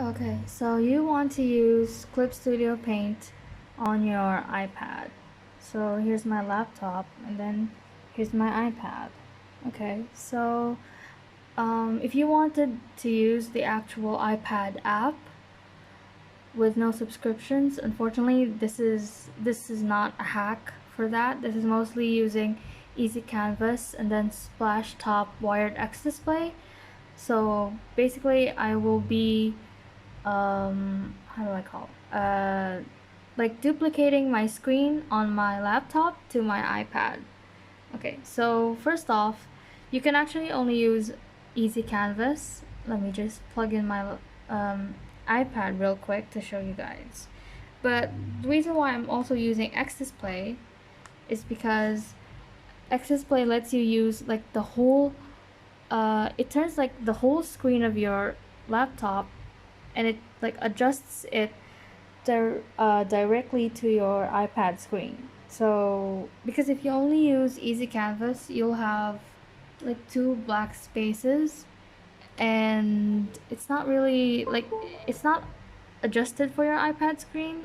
Okay, so you want to use Clip Studio Paint on your iPad. So here's my laptop, and then here's my iPad. Okay, so if you wanted to use the actual iPad app with no subscriptions, unfortunately, this is not a hack for that. This is mostly using Easy Canvas and then Splash Top Wired X Display. So basically, I will be how do I call it? Like duplicating my screen on my laptop to my iPad. Okay, so first off, you can actually only use Easy Canvas. Let me just plug in my iPad real quick to show you guys. But the reason why I'm also using X Display is because X Display lets you use like the whole it turns like the whole screen of your laptop, and it like adjusts it directly to your iPad screen. So because if you only use Easy Canvas, you'll have like two black spaces, and it's not really like it's not adjusted for your iPad screen.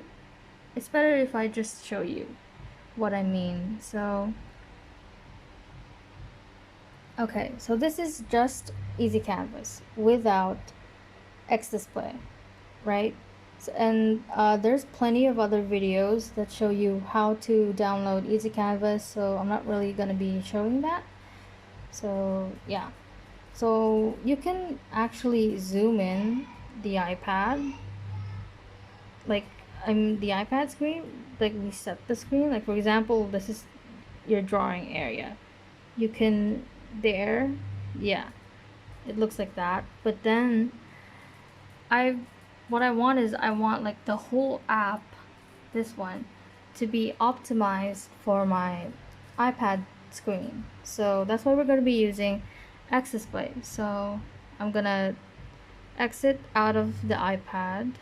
It's better if I just show you what I mean. So okay, so this is just Easy Canvas without X Display, right? So, and there's plenty of other videos that show you how to download Easy Canvas, so I'm not really gonna be showing that. So yeah, so you can actually zoom in the iPad, like I'm the iPad screen, like we set the screen. Like for example, this is your drawing area. You can there, yeah, it looks like that. But then I what I want is I want like the whole app, this one, to be optimized for my iPad screen. So that's why we're going to be using X Display. So I'm gonna exit out of the iPad,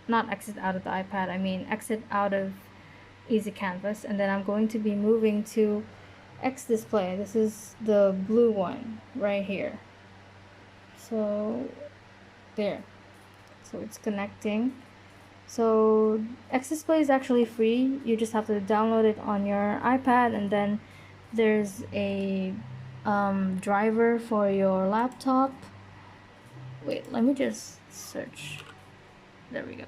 not exit out of the iPad, I mean exit out of Easy Canvas, and then I'm going to be moving to X Display. This is the blue one right here. So there. So it's connecting. So X Display is actually free. You just have to download it on your iPad, and then there's a driver for your laptop. Wait, let me just search. There we go.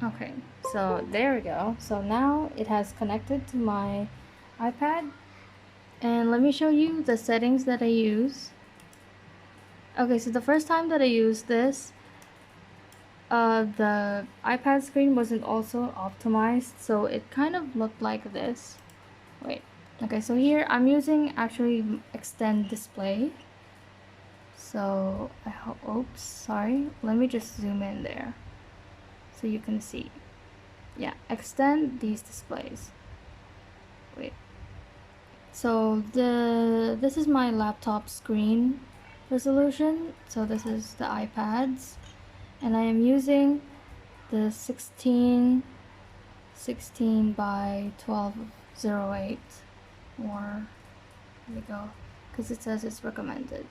Okay, so there we go. So now it has connected to my iPad, and let me show you the settings that I use. Okay, so the first time that I used this, the iPad screen wasn't also optimized, so it kind of looked like this. Wait, okay, so here I'm using actually extend display. So I hope, oops, sorry, let me just zoom in there so you can see. Yeah, extend these displays. Wait, so this is my laptop screen resolution. So this is the iPad's, and I am using the 16 by 1208, or here we go, because it says it's recommended.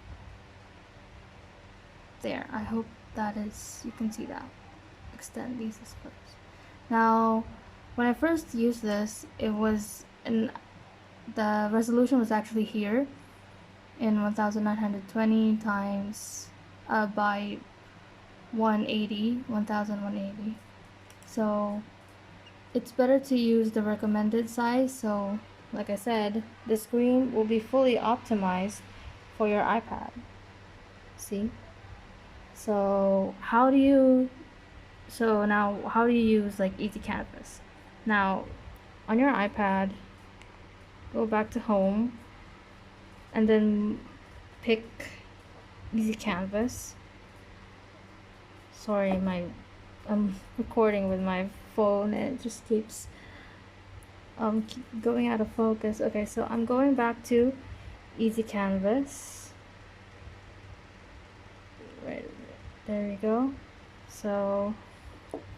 There, I hope that is, you can see that. Extend these displays. Now when I first used this, it was in the resolution was actually here in 1920 times by 1180. So it's better to use the recommended size. So like I said, the screen will be fully optimized for your iPad. See? So now how do you use like Easy Canvas? Now on your iPad, go back to home, and then pick Easy Canvas. Sorry, I'm recording with my phone and it just keeps going out of focus. Okay, so I'm going back to Easy Canvas. Right there we go. So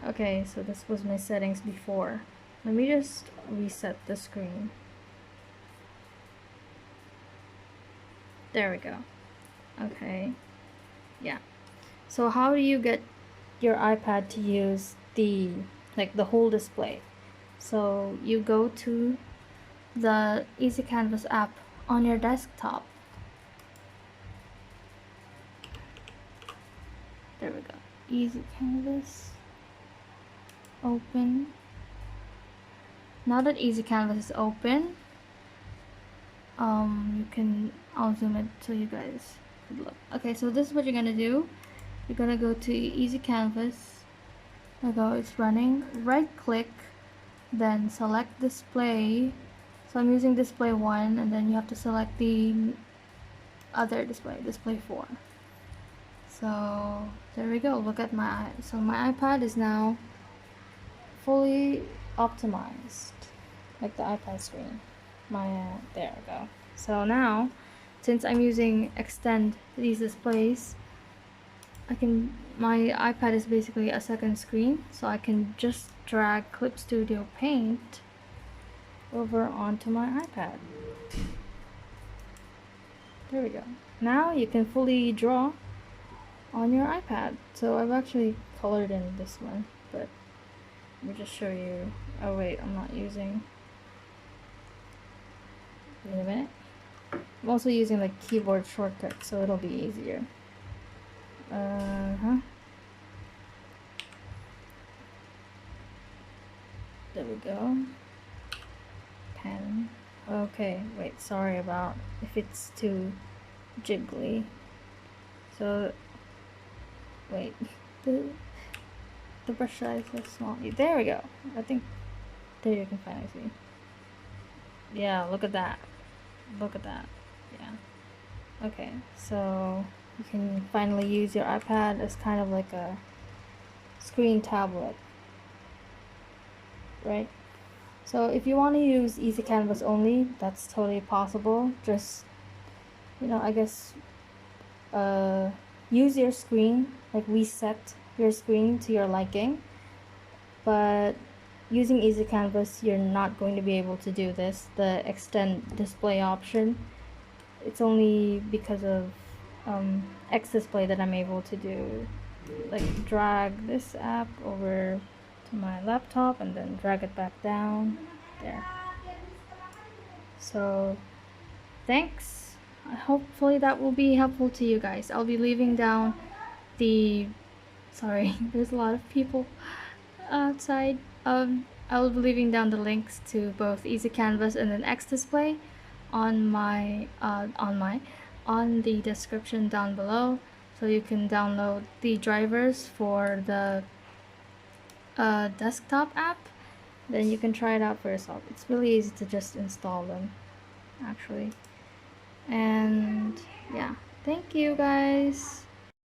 okay, so this was my settings before. Let me just reset the screen. There we go. Okay, yeah. So how do you get your iPad to use the whole display? So you go to the Easy Canvas app on your desktop. There we go. Easy Canvas. Open. Now that Easy Canvas is open, I'll zoom it so you guys could look. Okay, so this is what you're gonna do. You're gonna go to Easy Canvas. There we go, it's running. Right click, then select display. So I'm using display 1, and then you have to select the other display 4. So there we go. Look at my iPad is now fully optimized, like the iPad screen. There we go. So now, since I'm using extend these displays, my iPad is basically a second screen, so I can just drag clipstudiopaint over onto my iPad. There we go. Now you can fully draw on your iPad. So I've actually colored in this one, but let me just show you. Oh wait, I'm not using. Wait a minute. I'm also using the keyboard shortcut, so it'll be easier. There we go. Pen. Okay, wait, sorry about if it's too jiggly. So, wait, the brush size is small. There we go. I think there you can finally see. Yeah, look at that. Look at that. Yeah. Okay, so you can finally use your iPad as kind of like a screen tablet, right? So if you want to use Easy Canvas only, that's totally possible. Just, I guess use your screen, like reset your screen to your liking. But using Easy Canvas, you're not going to be able to do this, the extend display option. It's only because of X display that I'm able to do, like drag this app over to my laptop and then drag it back down there. So thanks. Hopefully that will be helpful to you guys. I'll be leaving down sorry, there's a lot of people outside. I'll be leaving down the links to both Easy Canvas and then X display on the description down below, so you can download the drivers for the desktop app. Then you can try it out for yourself. It's really easy to just install them, actually. And yeah, thank you guys.